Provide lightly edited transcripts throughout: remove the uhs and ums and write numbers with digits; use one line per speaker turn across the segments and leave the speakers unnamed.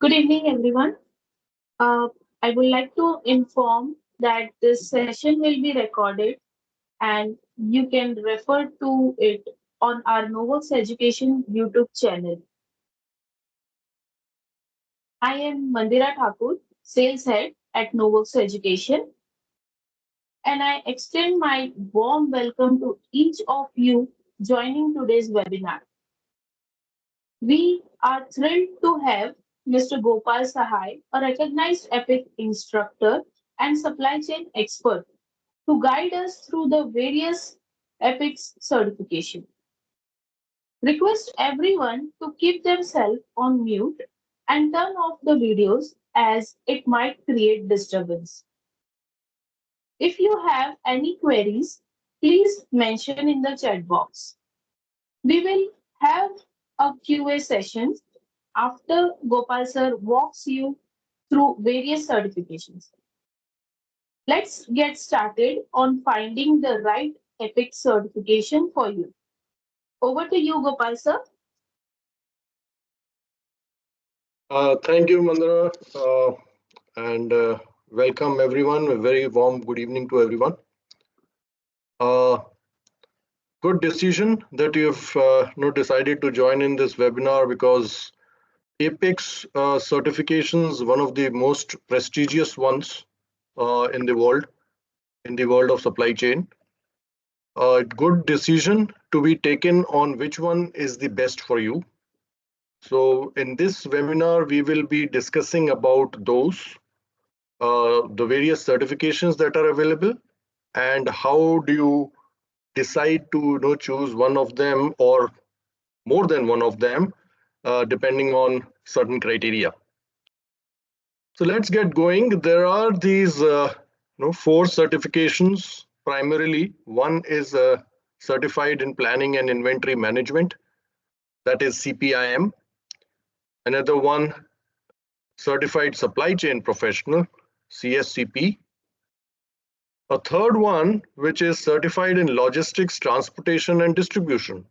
Good evening, everyone. Uh, I would like to inform that this session will be recorded and you can refer to it on our Novox Education YouTube channel. I am Mandira Thakur, Sales Head at Novox Education, and I extend my warm welcome to each of you joining today's webinar. We are thrilled to have Mr. Gopal Sahai, a recognized EPIC instructor and supply chain expert, to guide us through the various APICS certification. Request everyone to keep themselves on mute and turn off the videos as it might create disturbance. If you have any queries, please mention in the chat box. We will have a QA session after Gopal sir walks you through various certifications. Let's get started on finding the right EPIC certification for you. Over to you, Gopal sir.
Thank you, Mandara, and welcome everyone. A very warm good evening to everyone. Good decision that you've decided to join in this webinar, because APICS certifications, one of the most prestigious ones in the world of supply chain. Good decision to be taken on which one is the best for you. So in this webinar, we will be discussing about those, the various certifications that are available, and how do you decide to choose one of them or more than one of them, depending on certain criteria. So let's get going. There are these 4 certifications primarily. One is certified in planning and inventory management, that is CPIM. Another one, certified supply chain professional, CSCP. A third one, which is certified in logistics, transportation and distribution,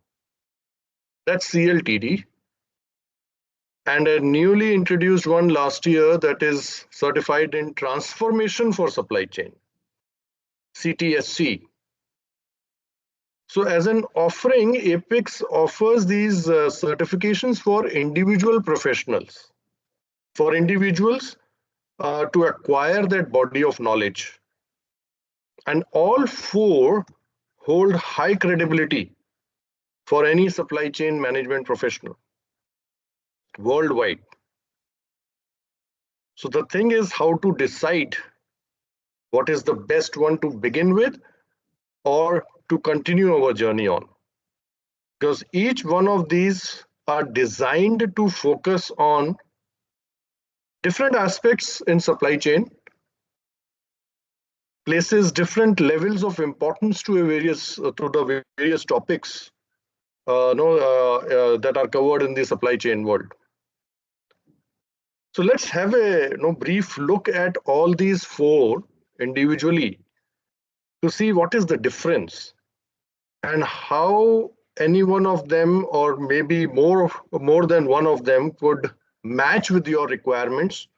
that's CLTD. And a newly introduced one last year, that is certified in transformation for supply chain, CTSC. So as an offering, APICS offers these certifications for individual professionals, for individuals to acquire that body of knowledge. And all 4 hold high credibility for any supply chain management professional worldwide. So the thing is how to decide what is the best one to begin with or to continue our journey on. Because each one of these are designed to focus on different aspects in supply chain, places different levels of importance to the various topics that are covered in the supply chain world. So let's have a brief look at all these 4 individually to see what is the difference and how any one of them, or maybe more than one of them, could match with your requirements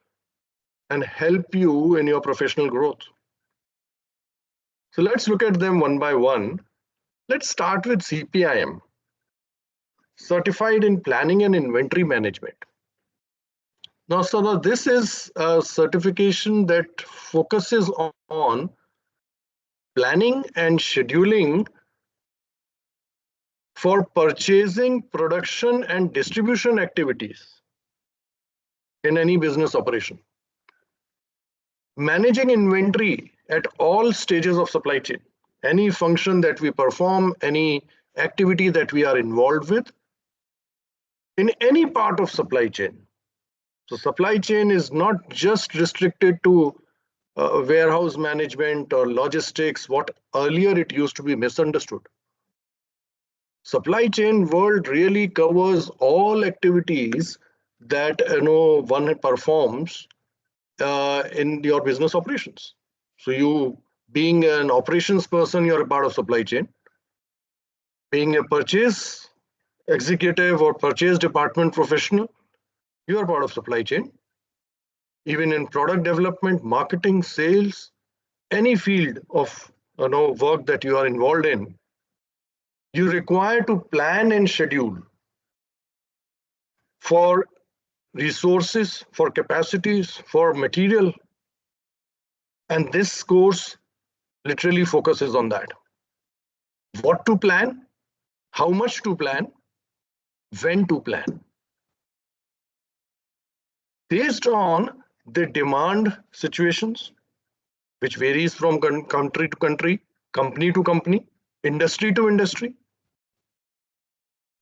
and help you in your professional growth. So let's look at them one by one. Let's start with CPIM, Certified in Planning and Inventory Management. Now, so this is a certification that focuses on planning and scheduling for purchasing, production, and distribution activities in any business operation. Managing inventory at all stages of supply chain, any function that we perform, any activity that we are involved with in any part of supply chain. So supply chain is not just restricted to warehouse management or logistics, what earlier it used to be misunderstood. Supply chain world really covers all activities that one performs in your business operations. So you, being an operations person, you're a part of supply chain. Being a purchase executive or purchase department professional, you are part of supply chain. even in product development, marketing, sales, any field of work that you are involved in, you require to plan and schedule for resources, for capacities, for material. And this course literally focuses on that. What to plan, how much to plan, when to plan. Based on the demand situations, which varies from country to country, company to company, industry to industry,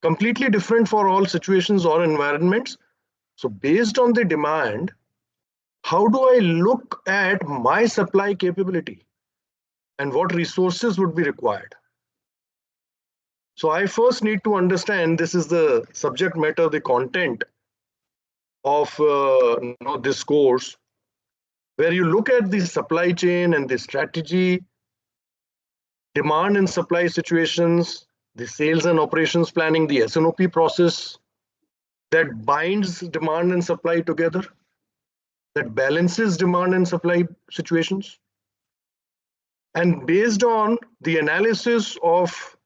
completely different for all situations or environments. So based on the demand, how do I look at my supply capability and what resources would be required? So I first need to understand, this is the subject matter, the content of this course, where you look at the supply chain and the strategy, demand and supply situations, the sales and operations planning, the S&OP process that binds demand and supply together, that balances demand and supply situations. And based on the analysis of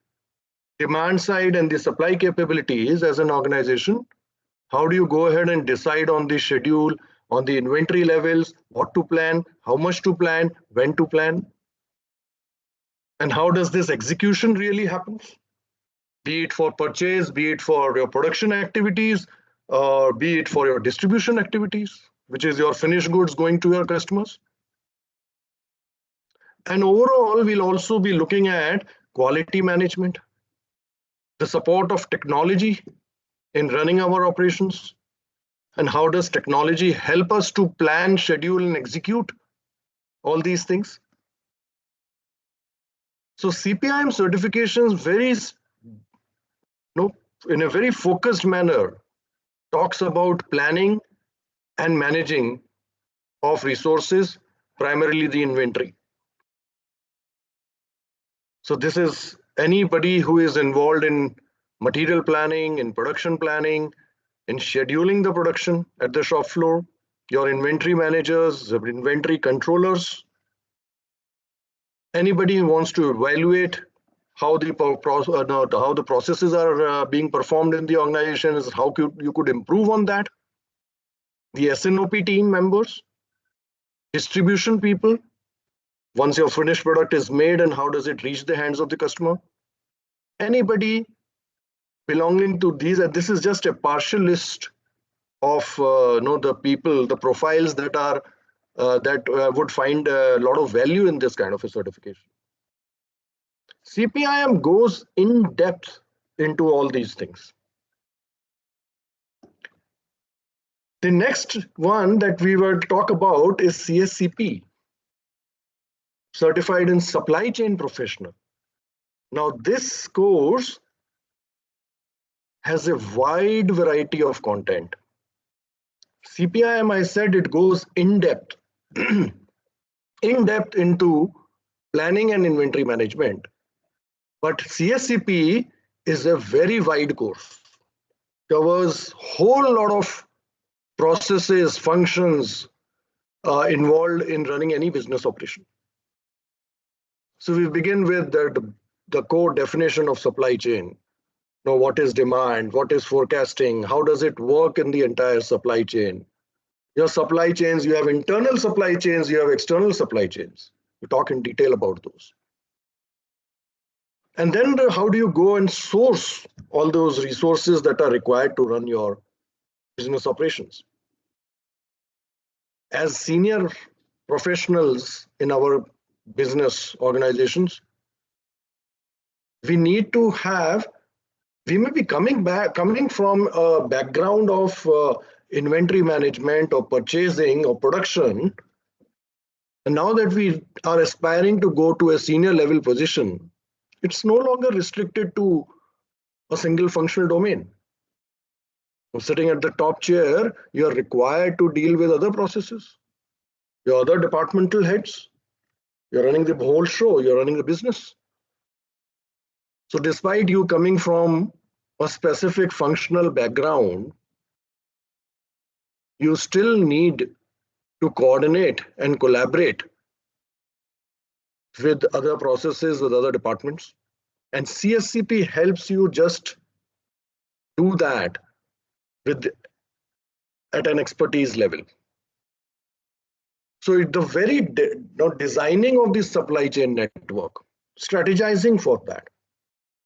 demand side and the supply capabilities as an organization, how do you go ahead and decide on the schedule, on the inventory levels, what to plan, how much to plan, when to plan? And how does this execution really happen? Be it for purchase, be it for your production activities, or be it for your distribution activities, which is your finished goods going to your customers. And overall, we'll also be looking at quality management, the support of technology in running our operations, and how does technology help us to plan, schedule, and execute all these things. So CPIM certifications in a very focused manner talks about planning and managing of resources, primarily the inventory. So this is anybody who is involved in material planning, in production planning, in scheduling the production at the shop floor, your inventory managers, inventory controllers, anybody who wants to evaluate how the processes are being performed in the organization, is how you could improve on that. The S&OP team members, distribution people, once your finished product is made and how does it reach the hands of the customer. Anybody belonging to these, and this is just a partial list of the people, the profiles that are would find a lot of value in this kind of a certification. CPIM goes in depth into all these things. The next one that we will talk about is CSCP, Certified in Supply Chain Professional. Now this course has a wide variety of content. CPIM, I said, it goes in depth, in depth into planning and inventory management. But CSCP is a very wide course, covers whole lot of processes, functions involved in running any business operation. So we begin with the core definition of supply chain. Now, what is demand? What is forecasting? How does it work in the entire supply chain? Your supply chains, you have internal supply chains, you have external supply chains. We talk in detail about those. And then how do you go and source all those resources that are required to run your business operations? As senior professionals in our business organizations, we need to have, we may be coming from a background of inventory management or purchasing or production. And now that we are aspiring to go to a senior level position, it's no longer restricted to a single functional domain. Sitting at the top chair, you are required to deal with other processes, your other departmental heads. You're running the whole show, you're running the business. So despite you coming from a specific functional background, you still need to coordinate and collaborate with other processes, with other departments. And CSCP helps you just do that with at an expertise level. So the very designing of this supply chain network, strategizing for that,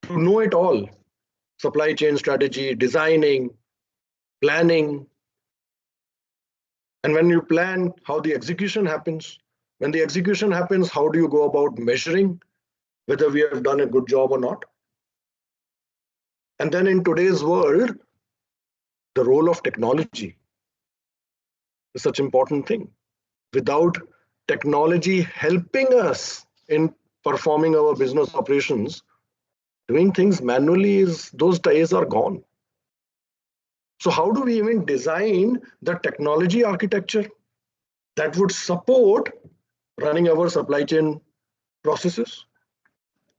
to know it all, supply chain strategy, designing, planning, and when you plan, how the execution happens. When the execution happens, how do you go about measuring whether we have done a good job or not? And then in today's world, the role of technology is such an important thing. Without technology helping us in performing our business operations, doing things manually those days are gone. So how do we even design the technology architecture that would support running our supply chain processes,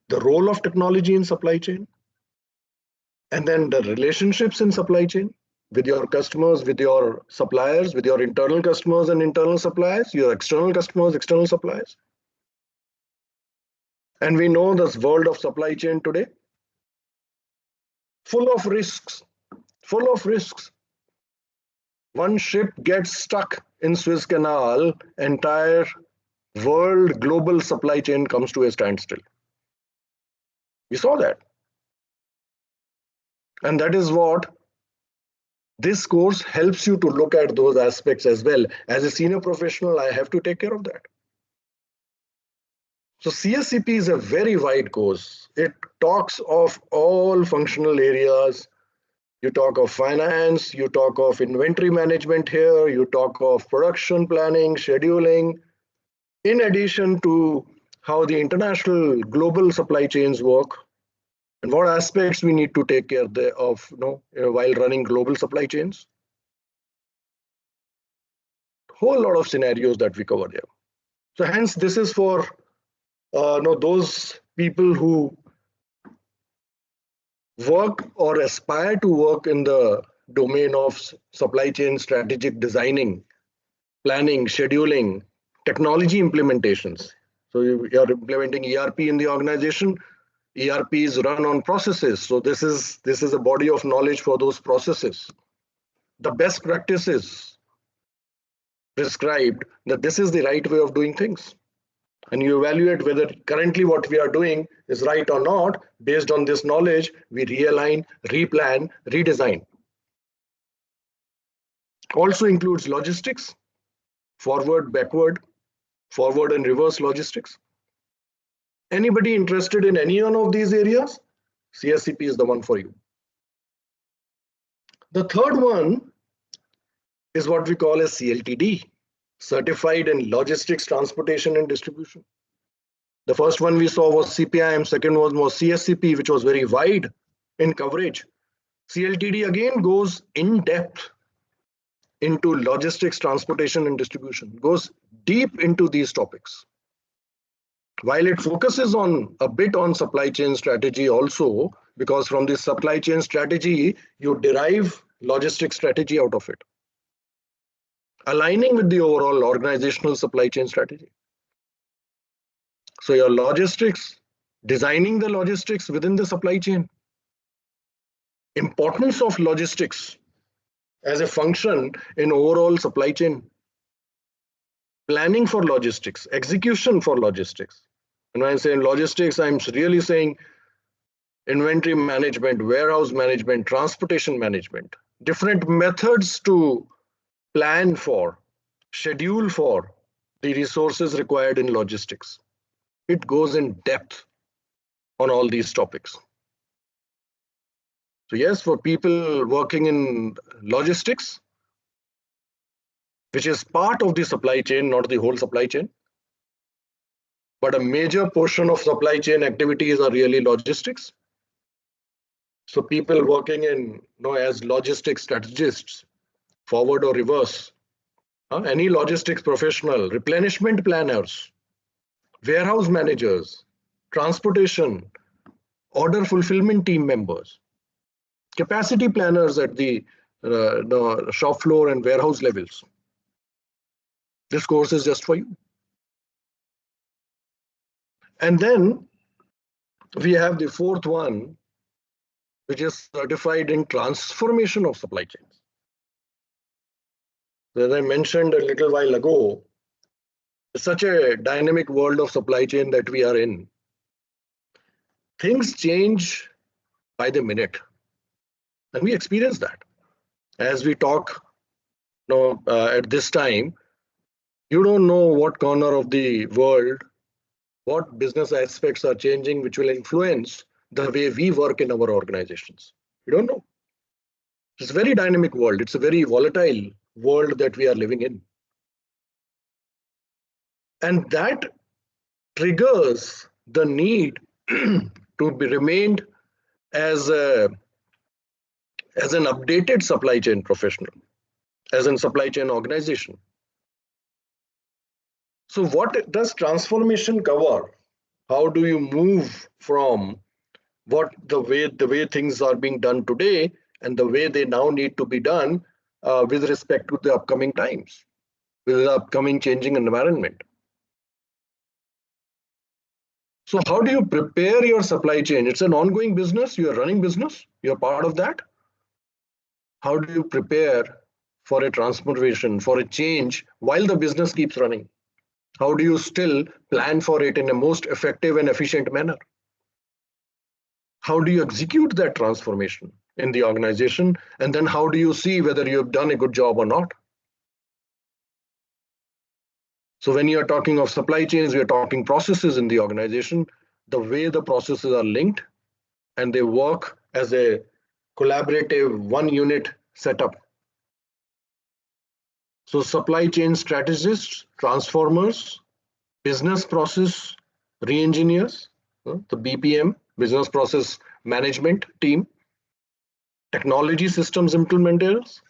the role of technology in supply chain, and then the relationships in supply chain with your customers, with your suppliers, with your internal customers and internal suppliers, your external customers, external suppliers. And we know this world of supply chain today, full of risks, full of risks. One ship gets stuck in Suez Canal, entire world global supply chain comes to a standstill. We saw that. And that is what this course helps you to look at those aspects as well. As a senior professional, I have to take care of that. So CSCP is a very wide course. It talks of all functional areas. You talk of finance, you talk of inventory management here, you talk of production planning, scheduling, in addition to how the international global supply chains work and what aspects we need to take care of while running global supply chains. Whole lot of scenarios that we cover there. So hence this is for those people who work or aspire to work in the domain of supply chain strategic designing, planning, scheduling, technology implementations. So you are implementing ERP in the organization. ERP is run on processes. So this is a body of knowledge for those processes. The best practices prescribed that this is the right way of doing things. And you evaluate whether currently what we are doing is right or not. Based on this knowledge, we realign, replan, redesign. Also includes logistics, forward, backward, forward and reverse logistics. Anybody interested in any one of these areas? CSCP is the one for you. The third one is what we call as CLTD, Certified in Logistics, Transportation and Distribution. The first one we saw was CPIM, second one was CSCP, which was very wide in coverage. CLTD again goes in depth into logistics, transportation and distribution, goes deep into these topics. While it focuses on a bit on supply chain strategy also, because from this supply chain strategy, you derive logistics strategy out of it, aligning with the overall organizational supply chain strategy. So your logistics, designing the logistics within the supply chain, importance of logistics as a function in overall supply chain, planning for logistics, execution for logistics. And when I say logistics, I'm really saying inventory management, warehouse management, transportation management, different methods to plan for, schedule for the resources required in logistics. It goes in depth on all these topics. So yes, for people working in logistics, which is part of the supply chain, not the whole supply chain, but a major portion of supply chain activities are really logistics. So people working in as logistics strategists, forward or reverse, any logistics professional, replenishment planners, warehouse managers, transportation, order fulfillment team members, capacity planners at the shop floor and warehouse levels. This course is just for you. And then we have the fourth one, which is certified in transformation of supply chains. As I mentioned a little while ago, it's such a dynamic world of supply chain that we are in. Things change by the minute, and we experience that. As we talk at this time, you don't know what corner of the world, what business aspects are changing, which will influence the way we work in our organizations. You don't know. It's a very dynamic world. It's a very volatile world that we are living in. And that triggers the need to be remained as an updated supply chain professional, as a supply chain organization. So what does transformation cover? How do you move from the way things are being done today and the way they now need to be done with respect to the upcoming times, with the upcoming changing environment? So how do you prepare your supply chain? It's an ongoing business. You're running business. You're part of that. How do you prepare for a transformation, for a change while the business keeps running? How do you still plan for it in a most effective and efficient manner? How do you execute that transformation in the organization? And then how do you see whether you've done a good job or not? So when you're talking of supply chains, we're talking processes in the organization, the way the processes are linked and they work as a collaborative one unit setup. So supply chain strategists, transformers, business process re-engineers, the BPM, business process management team, technology systems implementers,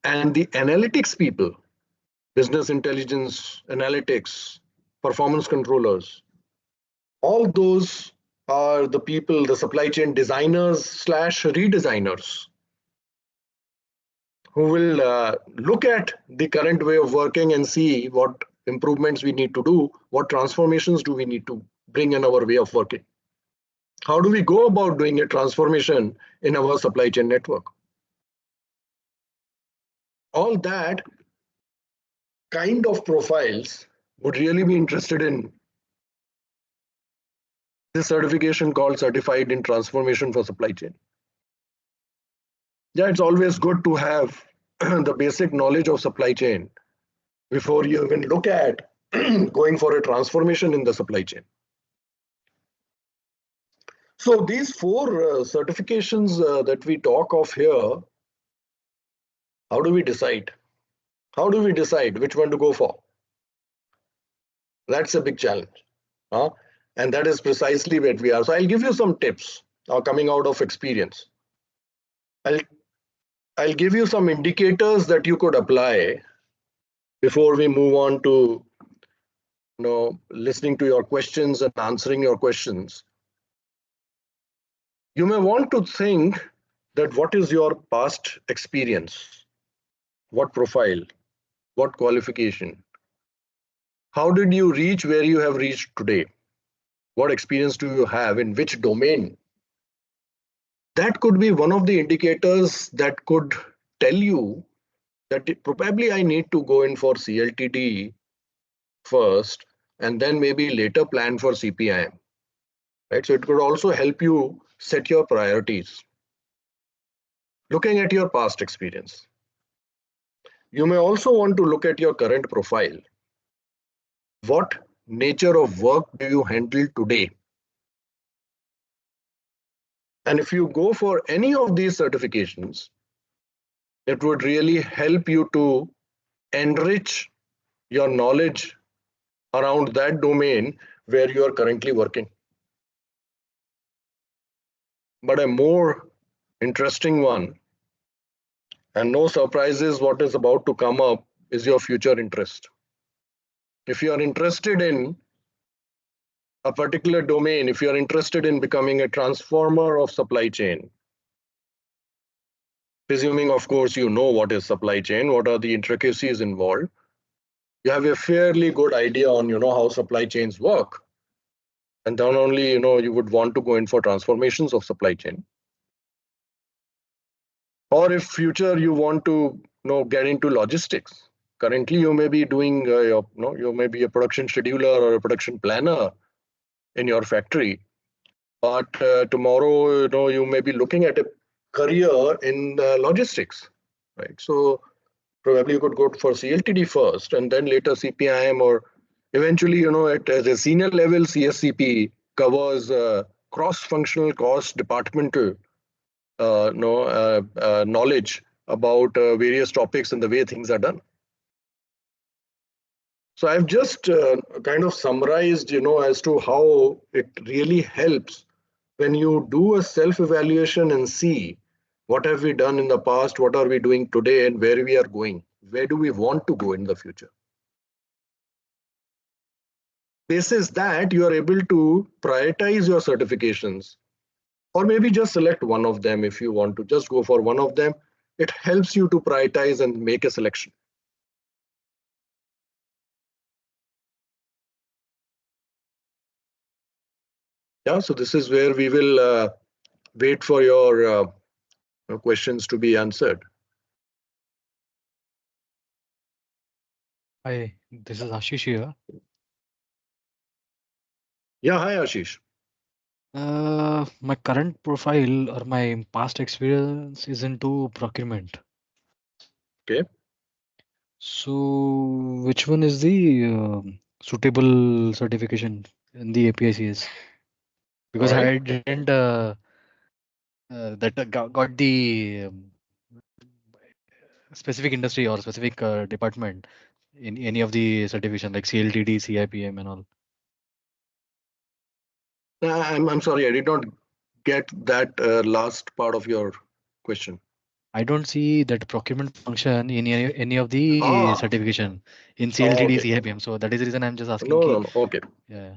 and the analytics people, business intelligence, analytics, performance controllers. All those are the people, the supply chain designers / redesigners who will look at the current way of working and see what improvements we need to do, what transformations do we need to bring in our way of working. How do we go about doing a transformation in our supply chain network? All that kind of profiles would really be interested in this certification called Certified in Transformation for Supply Chain. Yeah, it's always good to have the basic knowledge of supply chain before you even look at going for a transformation in the supply chain. So these four certifications that we talk of here, how do we decide? How do we decide which one to go for? That's a big challenge. And that is precisely where we are. So I'll give you some tips coming out of experience. I'll give you some indicators that you could apply before we move on to listening to your questions and answering your questions. You may want to think that what is your past experience? What profile? What qualification? How did you reach where you have reached today? What experience do you have in which domain? That could be one of the indicators that could tell you that probably I need to go in for CLTD first and then maybe later plan for CPIM. Right? So it could also help you set your priorities. Looking at your past experience. You may also want to look at your current profile. What nature of work do you handle today? And if you go for any of these certifications, it would really help you to enrich your knowledge around that domain where you are currently working. But a more interesting one, and no surprises, what is about to come up is your future interest. If you are interested in a particular domain, if you are interested in becoming a transformer of supply chain, presuming, of course, you know what is supply chain, what are the intricacies involved, you have a fairly good idea on, how supply chains work. And then only, you would want to go in for transformations of supply chain. Or if future you want to, get into logistics. Currently, you may be doing, you may be a production scheduler or a production planner in your factory. But tomorrow, you may be looking at a career in logistics, right? So probably you could go for CLTD first and then later CPIM, or eventually, at a senior level, CSCP covers cross-functional, cross-departmental knowledge about various topics and the way things are done. So I've just kind of summarized, as to how it really helps when you do a self-evaluation and see what have we done in the past, what are we doing today, and where we are going. Where do we want to go in the future? Basis that, you are able to prioritize your certifications, or maybe just select one of them. If you want to just go for one of them, it helps you to prioritize and make a selection. Yeah, so this is where we will wait for your questions to be answered.
Hi, this is Ashish here.
Yeah, hi Ashish.
My current profile or my past experience is into procurement.
Okay.
So, which one is the suitable certification in the APICS?
All
Because
right.
I didn't got the specific industry or specific department in any of the certification like CLTD, CIPM, and all.
I'm sorry, I did not get that last part of your question.
I don't see that procurement function in any of the
Ah,
certification in CLTD,
okay.
CIPM. So that is the reason I'm just asking.
No, no, no. Okay.
Yeah,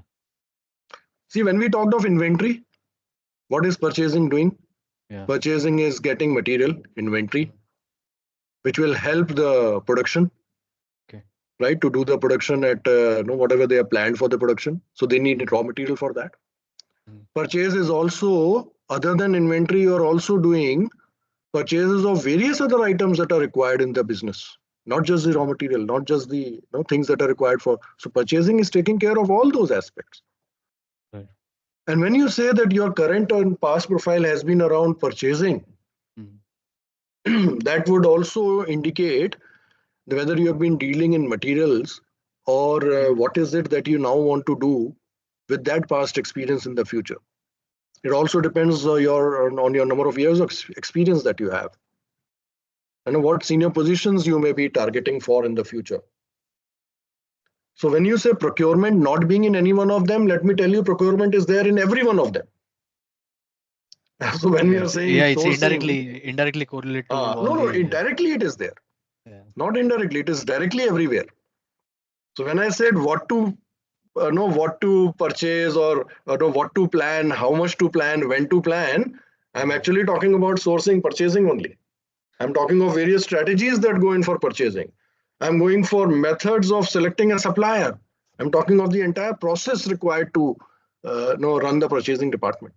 See, when we talked of inventory, what is purchasing doing?
yeah.
Purchasing is getting material, inventory, which will help the production,
Okay.
right? To do the production at whatever they are planned for the production. So they need raw material for that.
Mm.
Purchase is also, other than inventory, you are also doing purchases of various other items that are required in the business, not just the raw material, not just the things that are required for. So purchasing is taking care of all those aspects.
Right.
And when you say that your current and past profile has been around purchasing, that would also indicate whether you have been dealing in materials, or what is it that you now want to do with that past experience in the future. It also depends on your number of years of experience that you have, and what senior positions you may be targeting for in the future. So when you say procurement not being in any one of them, let me tell you, procurement is there in every one of them. So when we
Yeah,
are saying
yeah, it's
sourcing,
indirectly correlate to all
no,
the.
indirectly it is there,
Yeah.
not indirectly, it is directly everywhere. So when I said what to know, what to purchase, or know what to plan, how much to plan, when to plan, I'm actually talking about sourcing, purchasing only. I'm talking of various strategies that go in for purchasing. I'm going for methods of selecting a supplier. I'm talking of the entire process required to run the purchasing department.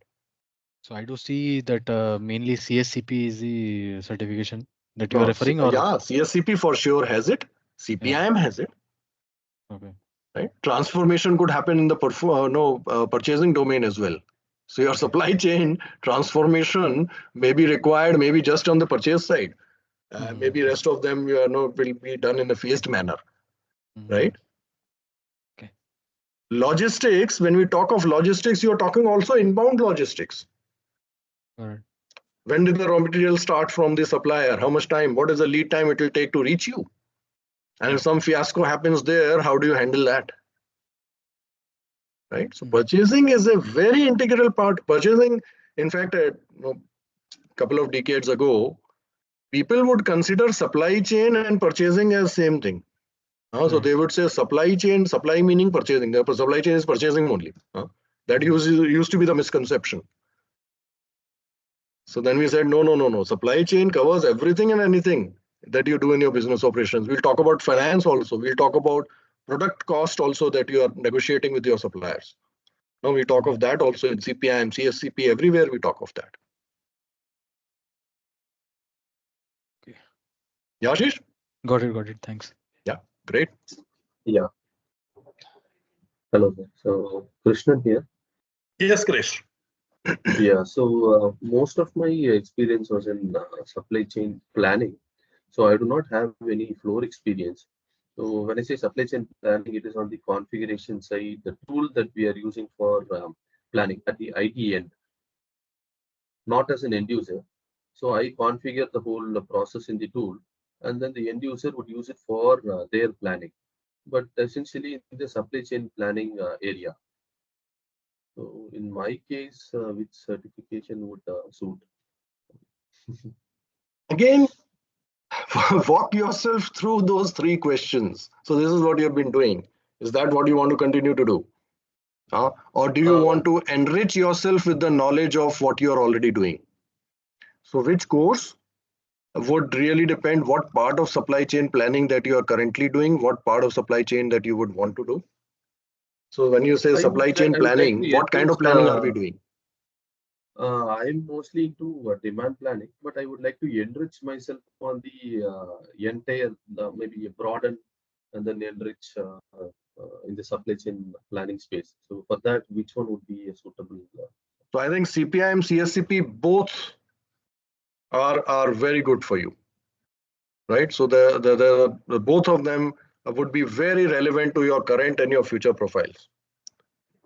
So I do see that mainly CSCP is the certification that you are
No,
referring, or
yeah, CSCP for sure has it.
yeah.
CPIM has it.
Okay.
Right? Transformation could happen in the purchasing domain as well. So your supply chain transformation may be required, maybe just on the purchase side. Maybe rest of them will be done in a phased manner, right?
Okay.
Logistics, when we talk of logistics, you are talking also inbound logistics.
All right.
When did the raw material start from the supplier? How much time? What is the lead time it will take to reach you? And if some fiasco happens there, how do you handle that? Right? So purchasing is a very integral part. Purchasing, in fact, a couple of decades ago, people would consider supply chain and purchasing as same thing. So they would say supply chain, supply meaning purchasing. The supply chain is purchasing only. That used to be the misconception. So then we said, no, no, no, no. Supply chain covers everything and anything that you do in your business operations. We'll talk about finance also. We'll talk about product cost also that you are negotiating with your suppliers. Now we talk of that also in CPIM, CSCP, everywhere we talk of that.
Okay.
Yeah, Ashish?
Got it. Thanks.
Yeah, great.
Yeah. Hello, sir. So Krishnan here.
Yes, Krish.
Yeah. So most of my experience was in supply chain planning. So I do not have any floor experience. So when I say supply chain planning, it is on the configuration side, the tool that we are using for planning at the IT end, not as an end user. So I configure the whole process in the tool, and then the end user would use it for their planning. But essentially in the supply chain planning area. So in my case, which certification would suit?
Again, walk yourself through those three questions. So this is what you have been doing. Is that what you want to continue to do? Or do you want to enrich yourself with the knowledge of what you're already doing? So which course would really depend what part of supply chain planning that you are currently doing, what part of supply chain that you would want to do. So when you say supply chain
I would like
planning,
to
what kind of planning are we doing?
I'm mostly into demand planning, but I would like to enrich myself on the entire, maybe broaden and then enrich in the supply chain planning space. So for that, which one would be a suitable?
So I think CPIM, CSCP both are very good for you, right? So the both of them would be very relevant to your current and your future profiles.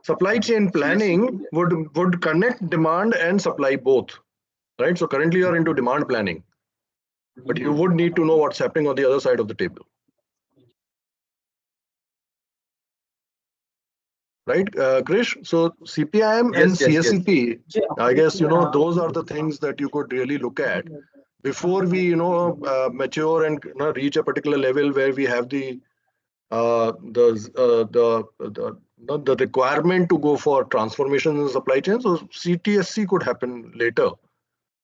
Supply chain planning would connect demand and supply both, right? So currently you are into demand planning, but you would need to know what's happening on the other side of the table, right, Krish? So CPIM and CSCP, I guess those are the things that you could really look at before we mature and reach a particular level where we have the the requirement to go for transformation in the supply chain. So CTSC could happen later,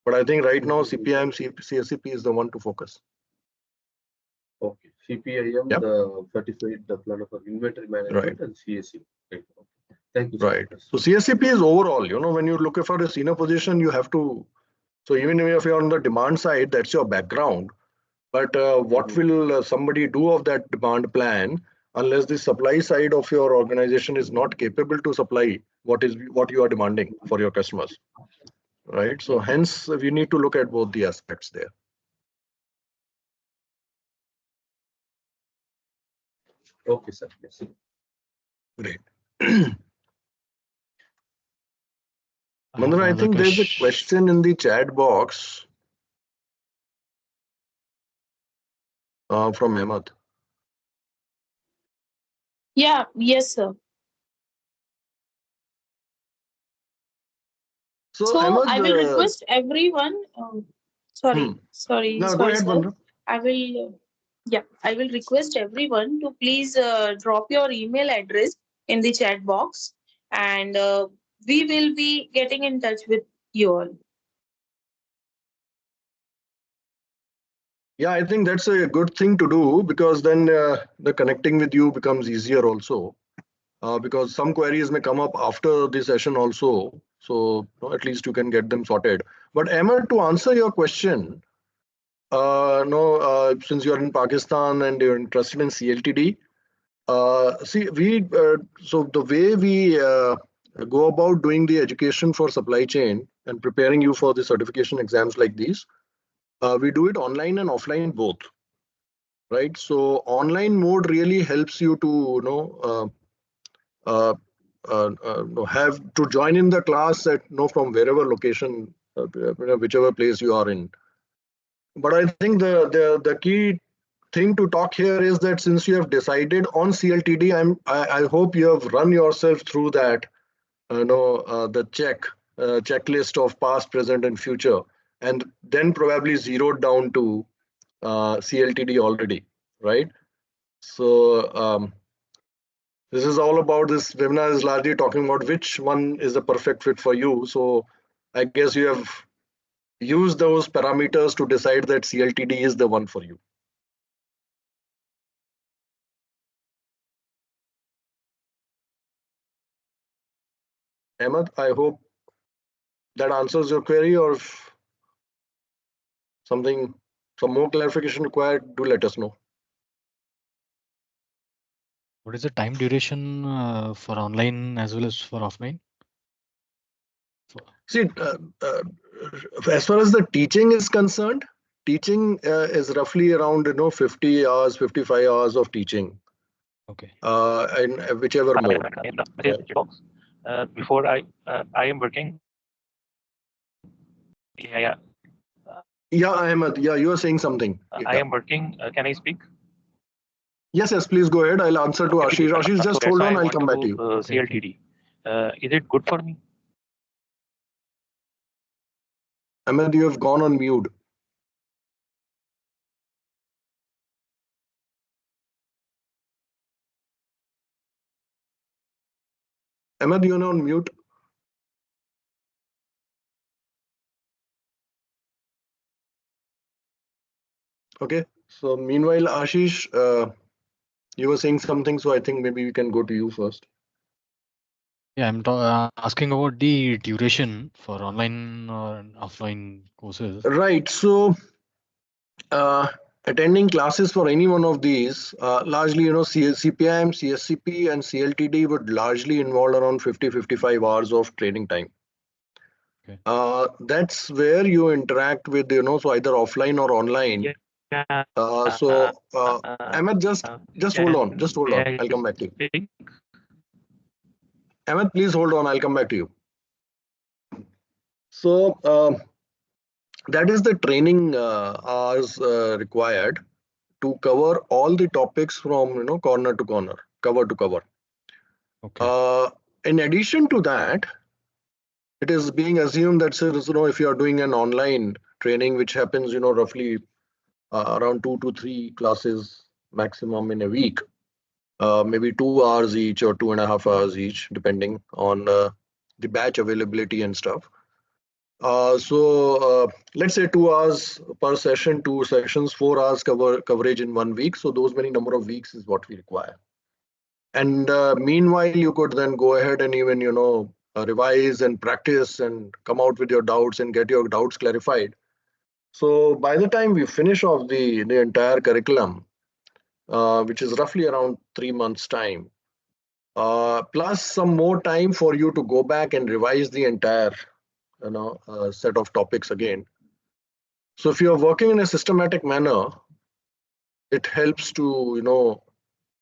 but I think right now CPIM, CSCP is the one to focus.
Okay, CPIM,
Yep.
the certified planner for inventory management,
Right.
and CSC. Right. Okay. Thank you, sir.
Right. So CSCP is overall, when you look for a senior position, you have to. So even if you're on the demand side, that's your background. But what will somebody do of that demand plan unless the supply side of your organization is not capable to supply what you are demanding for your customers, right? So hence we need to look at both the aspects there.
Okay, sir. Yes.
Great.
I have
Mandana, I
another
think there's a
question.
question in the chat box from Ahmed.
Yeah, yes, sir.
So
So I
Ahmed,
will request everyone. Sorry,
no, go
sorry,
ahead,
sir.
Mandana.
I will. Yeah, I will request everyone to please drop your email address in the chat box, and we will be getting in touch with you all.
Yeah, I think that's a good thing to do because then the connecting with you becomes easier also. Because some queries may come up after the session also. So at least you can get them sorted. But Ahmed, to answer your question, no, since you're in Pakistan and you're interested in CLTD, so the way we go about doing the education for supply chain and preparing you for the certification exams like these, we do it online and offline both, right? So online mode really helps you to have to join in the class at from wherever location, whichever place you are in. But I think the key thing to talk here is that since you have decided on CLTD, I hope you have run yourself through that, the checklist of past, present, and future, and then probably zeroed down to CLTD already, right? So this is all about, this webinar is largely talking about which one is the perfect fit for you. So I guess you have used those parameters to decide that CLTD is the one for you. Ahmed, I hope that answers your query, or if some more clarification required, do let us know.
What is the time duration for online as well as for offline?
See, as far as the teaching is concerned, teaching is roughly around 50 hours, 55 hours of teaching.
Okay.
In whichever mode.
In the message box, before I am working. Yeah.
Yeah, Ahmed. Yeah, you are saying something.
I am working. Can I speak?
Yes, please go ahead. I'll answer to Ashish. Ashish, just
So
hold on.
I
I'll
want
come back to you.
CLTD. Is it good for me?
Ahmed, you have gone on mute. Ahmed, you're on mute. Okay. So meanwhile, Ashish, you were saying something, so I think maybe we can go to you first.
Yeah, I'm asking about the duration for online or offline courses.
Right. So attending classes for any one of these, largely, CPIM, CSCP, and CLTD would largely involve around 50-55 hours of training time.
Okay.
That's where you interact with, so either offline or online. Ahmed, just hold on. Just hold on. I'll come back to you. Ahmed, please hold on. I'll come back to you. So that is the training hours required to cover all the topics from corner to corner, cover to cover.
Okay.
In addition to that, it is being assumed that if you are doing an online training, which happens roughly around 2 to 3 classes maximum in a week, maybe 2 hours each or 2.5 hours each, depending on the batch availability and stuff. Let's say 2 hours per session, 2 sessions, 4 hours coverage in 1 week. So those many number of weeks is what we require. And meanwhile, you could then go ahead and even revise and practice and come out with your doubts and get your doubts clarified. So by the time we finish off the entire curriculum, which is roughly around 3 months time, plus some more time for you to go back and revise the entire set of topics again. So if you're working in a systematic manner, it helps to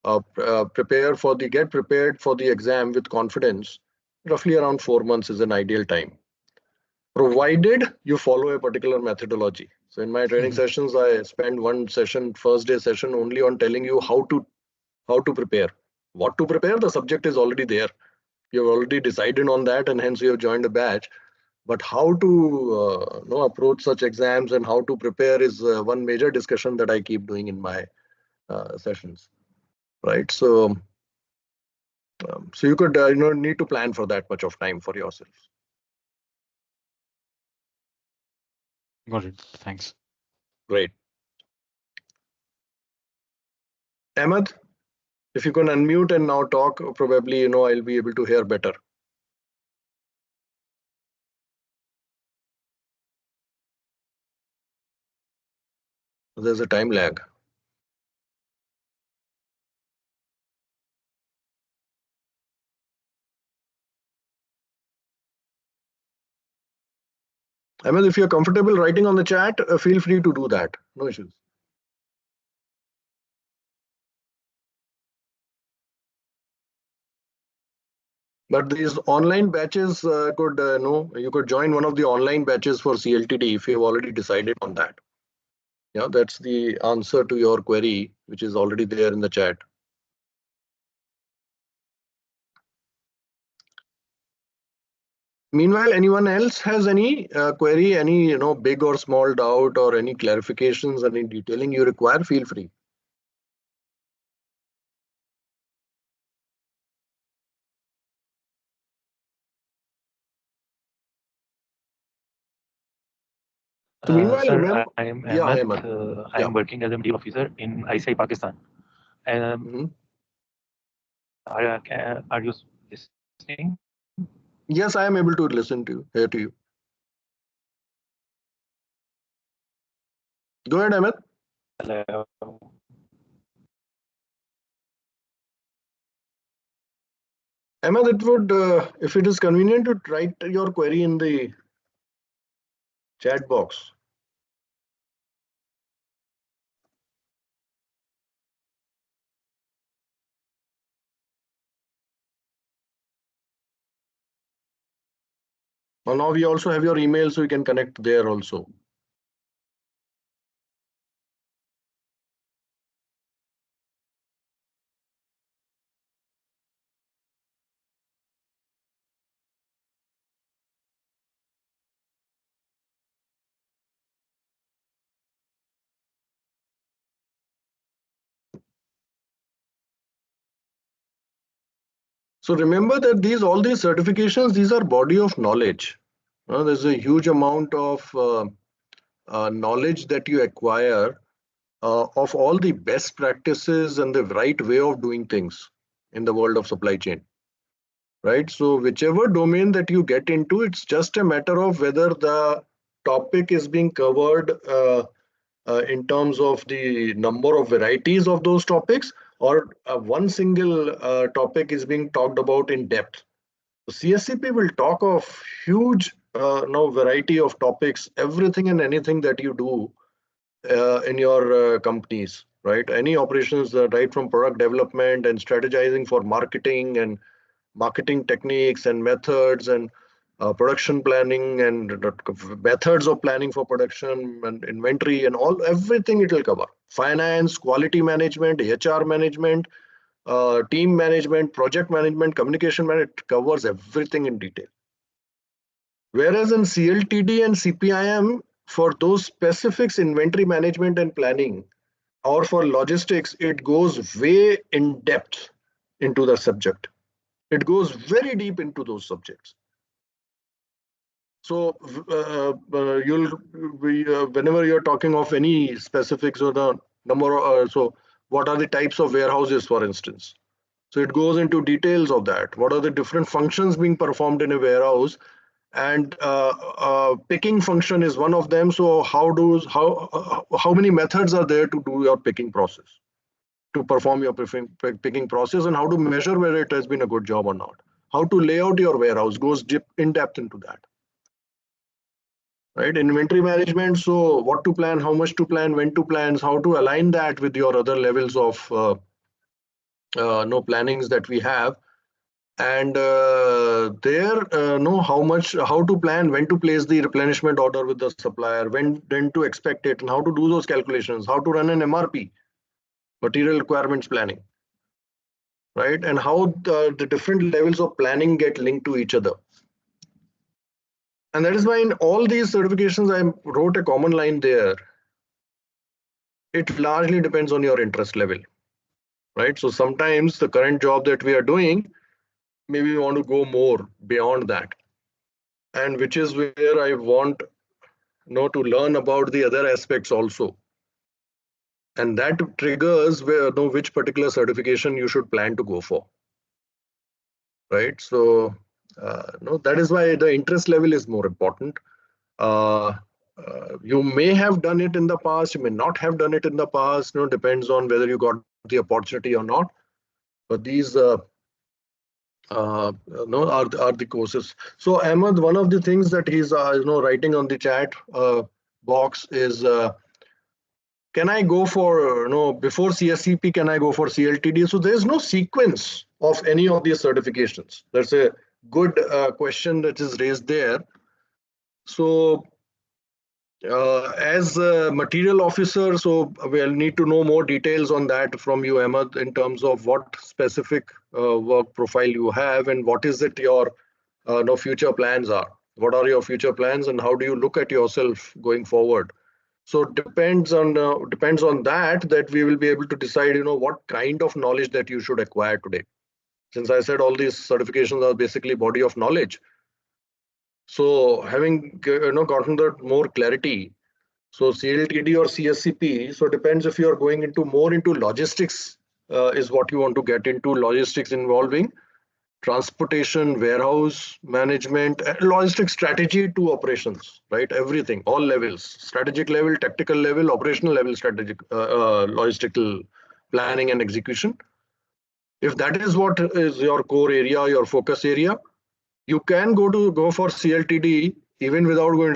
get prepared for the exam with confidence. Roughly around 4 months is an ideal time, provided you follow a particular methodology. So in my training sessions, I spend one session, first day session, only on telling you how to prepare. What to prepare, the subject is already there. You've already decided on that, and hence you have joined a batch. But how to approach such exams and how to prepare is one major discussion that I keep doing in my sessions. Right. So you could need to plan for that much of time for yourself.
Got it. Thanks.
Great. Ahmed, if you can unmute and now talk, probably I'll be able to hear better. There's a time lag. Ahmed, if you're comfortable writing on the chat, feel free to do that. No issues. But these online batches you could join one of the online batches for CLTD if you've already decided on that. Yeah, that's the answer to your query, which is already there in the chat. Meanwhile, anyone else has any query, any big or small doubt or any clarifications, any detailing you require, feel free. So meanwhile,
Sir,
remember,
I am
yeah,
Ahmed.
Ahmed.
I am working as a medical officer in ICI Pakistan.
Mm-hmm.
Are you listening?
Yes, I am able to listen to you, hear to you. Go ahead, Ahmed.
Hello.
Ahmed, it would, if it is convenient, to write your query in the chat box. Well, now we also have your email, so you can connect there also. So remember that all these certifications, these are body of knowledge. There's a huge amount of knowledge that you acquire of all the best practices and the right way of doing things in the world of supply chain. Right? So whichever domain that you get into, it's just a matter of whether the topic is being covered in terms of the number of varieties of those topics, or one single topic is being talked about in depth. CSCP will talk of huge variety of topics, everything and anything that you do in your companies, right? Any operations, right from product development and strategizing for marketing and marketing techniques and methods and production planning and methods of planning for production and inventory and everything it will cover. Finance, quality management, HR management, team management, project management, communication management, it covers everything in detail. Whereas in CLTD and CPIM, for those specifics, inventory management and planning, or for logistics, it goes way in depth into the subject. It goes very deep into those subjects. So whenever you're talking of any specifics or the number, so what are the types of warehouses, for instance? So it goes into details of that. What are the different functions being performed in a warehouse? And picking function is one of them. So how many methods are there to do your picking process, to perform your picking process, and how to measure whether it has been a good job or not? How to lay out your warehouse goes deep in depth into that. Right, inventory management. So what to plan, how much to plan, when to plan, how to align that with your other levels of plannings that we have. And know how to plan, when to place the replenishment order with the supplier, when to expect it, and how to do those calculations, how to run an MRP, material requirements planning, right? And how the different levels of planning get linked to each other. And that is why in all these certifications, I wrote a common line there. It largely depends on your interest level, right? So sometimes the current job that we are doing, maybe we want to go more beyond that. And which is where I want to learn about the other aspects also. And that triggers which particular certification you should plan to go for. Right? So that is why the interest level is more important. You may have done it in the past, you may not have done it in the past, depends on whether you got the opportunity or not. But these are the courses. So Ahmed, one of the things that he's writing on the chat box is, can I go for before CSCP, can I go for CLTD? So there's no sequence of any of these certifications. That's a good question that is raised there. So as a material officer, so we'll need to know more details on that from you, Ahmed, in terms of what specific work profile you have and what is it your future plans are. What are your future plans and how do you look at yourself going forward? So depends on that we will be able to decide what kind of knowledge that you should acquire today. Since I said all these certifications are basically body of knowledge. So having gotten that more clarity, so CLTD or CSCP, so depends if you are going more into logistics, is what you want to get into, logistics involving transportation, warehouse management, and logistics strategy to operations, right? Everything, all levels, strategic level, tactical level, operational level, strategic, logistical planning and execution. If that is what is your core area, your focus area, you can go for CLTD even without going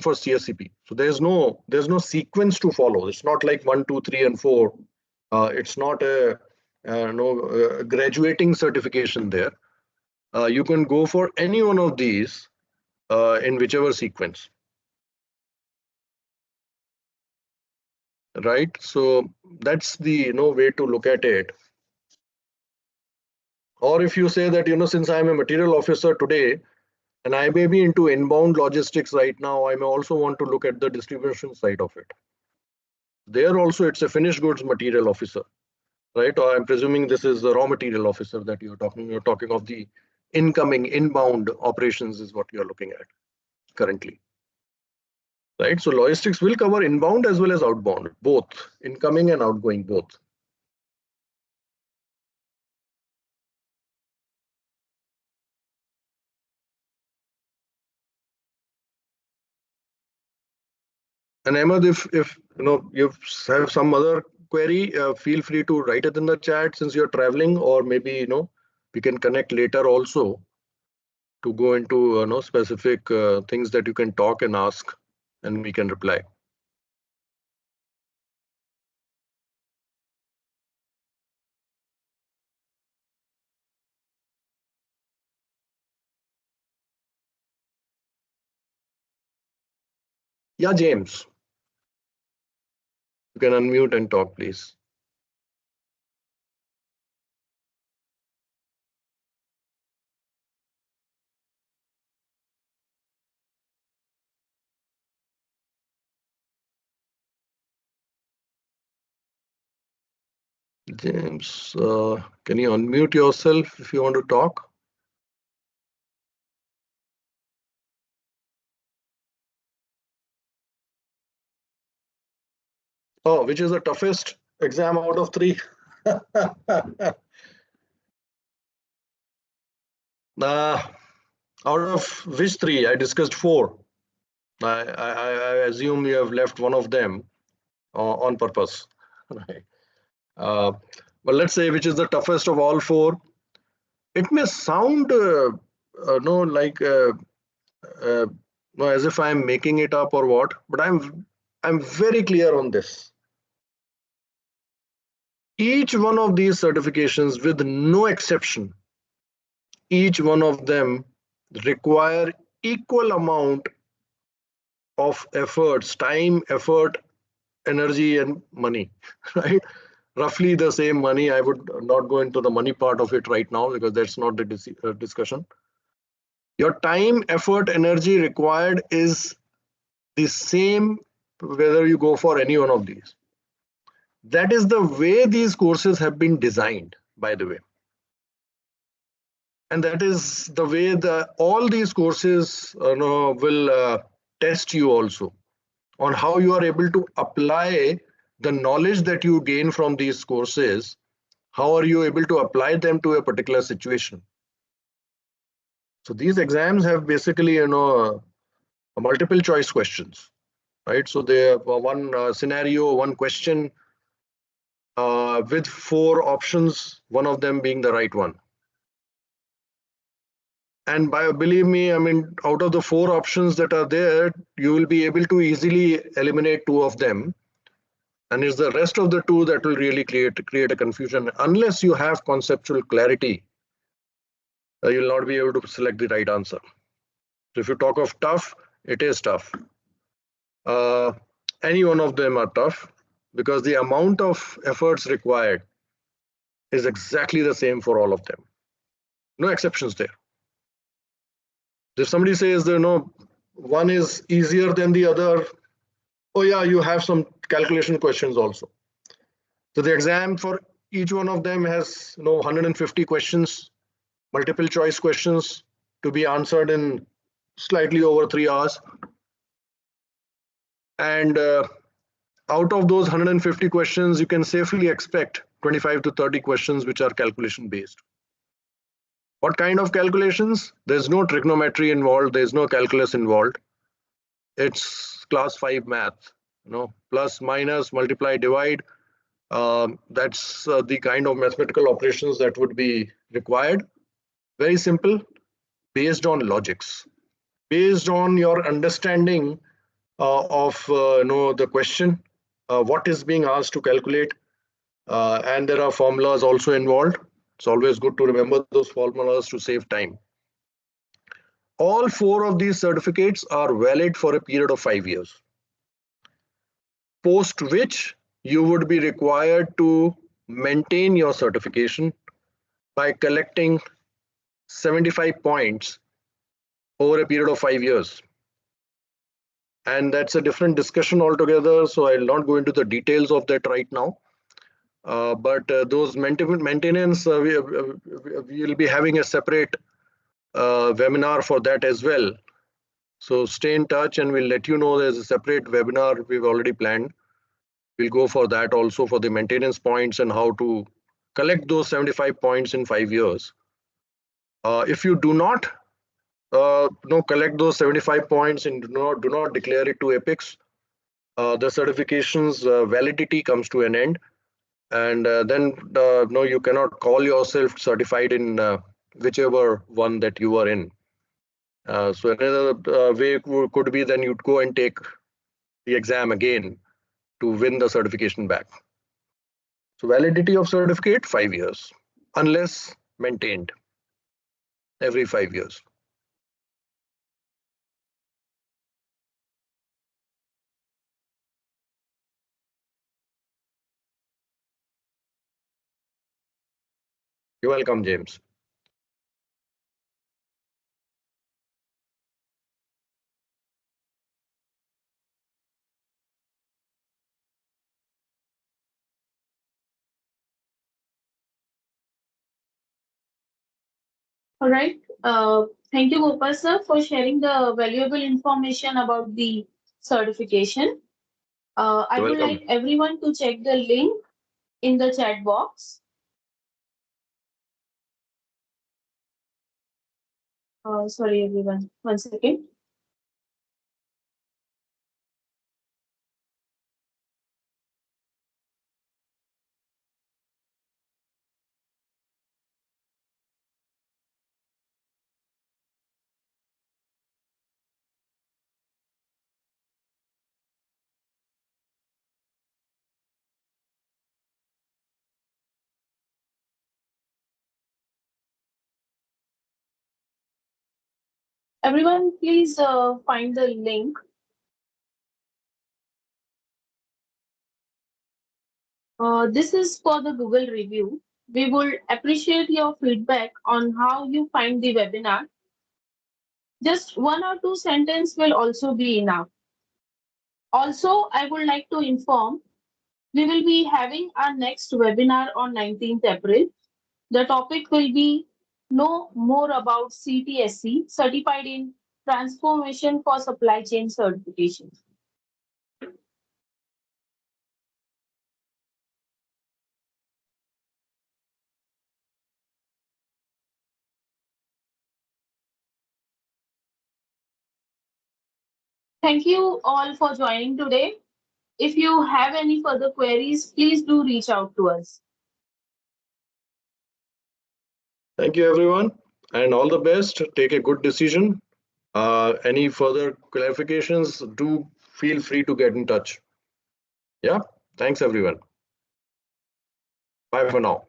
for CSCP. So there's no sequence to follow. It's not like 1, 2, 3, and 4. It's not a graduating certification there. You can go for any one of these in whichever sequence. Right? So that's the way to look at it. Or if you say that, since I'm a material officer today, and I may be into inbound logistics right now, I may also want to look at the distribution side of it. There also, it's a finished goods material officer, right? Or I'm presuming this is the raw material officer that you're talking. You're talking of the inbound operations is what you're looking at currently, right? So logistics will cover inbound as well as outbound, both incoming and outgoing, both. And Ahmed, if you have some other query, feel free to write it in the chat since you're traveling, or maybe we can connect later also to go into specific things that you can talk and ask, and we can reply. Yeah, James, you can unmute and talk, please. James, can you unmute yourself if you want to talk? Oh, which is the toughest exam out of 3? Out of which 3? I discussed 4. I assume you have left one of them on purpose. Right. Well, let's say which is the toughest of all 4. It may sound like as if I'm making it up or what, but I'm very clear on this. Each one of these certifications, with no exception, each one of them require equal amount of efforts, time, effort, energy, and money, right? Roughly the same money. I would not go into the money part of it right now because that's not the discussion. Your time, effort, energy required is the same whether you go for any one of these. That is the way these courses have been designed, by the way. And that is the way all these courses will test you also on how you are able to apply the knowledge that you gain from these courses. How are you able to apply them to a particular situation? So these exams have basically, multiple choice questions, right? So they have one scenario, one question with 4 options, one of them being the right one. And believe me, I mean, out of the 4 options that are there, you will be able to easily eliminate 2 of them. And it's the rest of the 2 that will really create a confusion. Unless you have conceptual clarity, you will not be able to select the right answer. So if you talk of tough, it is tough. Any one of them are tough because the amount of efforts required is exactly the same for all of them. No exceptions there. If somebody says that one is easier than the other, oh yeah, you have some calculation questions also. So the exam for each one of them has 150 questions, multiple choice questions to be answered in slightly over 3 hours. And out of those 150 questions, you can safely expect 25 to 30 questions which are calculation based. What kind of calculations? There's no trigonometry involved. There's no calculus involved. It's class 5 math, plus, minus, multiply, divide. That's the kind of mathematical operations that would be required. Very simple, based on logics, based on your understanding of the question, what is being asked to calculate, and there are formulas also involved. It's always good to remember those formulas to save time. All 4 of these certificates are valid for a period of 5 years, post which you would be required to maintain your certification by collecting 75 points over a period of 5 years. And that's a different discussion altogether, so I'll not go into the details of that right now. But those maintenance, we'll be having a separate webinar for that as well. So stay in touch and we'll let you know there's a separate webinar we've already planned. We'll go for that also, for the maintenance points and how to collect those 75 points in 5 years. If you do not collect those 75 points and do not declare it to APICS, the certification's validity comes to an end, and then you cannot call yourself certified in whichever one that you are in. So another way could be then you'd go and take the exam again to win the certification back. So validity of certificate 5 years, unless maintained every 5 years. You're welcome, James.
All right. Thank you, Gopal sir, for sharing the valuable information about the certification. I
You're
would
welcome.
like everyone to check the link in the chat box. Sorry, everyone. 1 second. Everyone, please find the link. This is for the Google review. We would appreciate your feedback on how you find the webinar. Just 1 or 2 sentences will also be enough. Also, I would like to inform we will be having our next webinar on 19th April. The topic will be Know More About CTSC, Certified in Transformation for Supply Chain Certification. Thank you all for joining today. If you have any further queries, please do reach out to us.
Thank you, everyone, and all the best. Take a good decision. Any further clarifications, do feel free to get in touch. Yeah, thanks, everyone. Bye for now.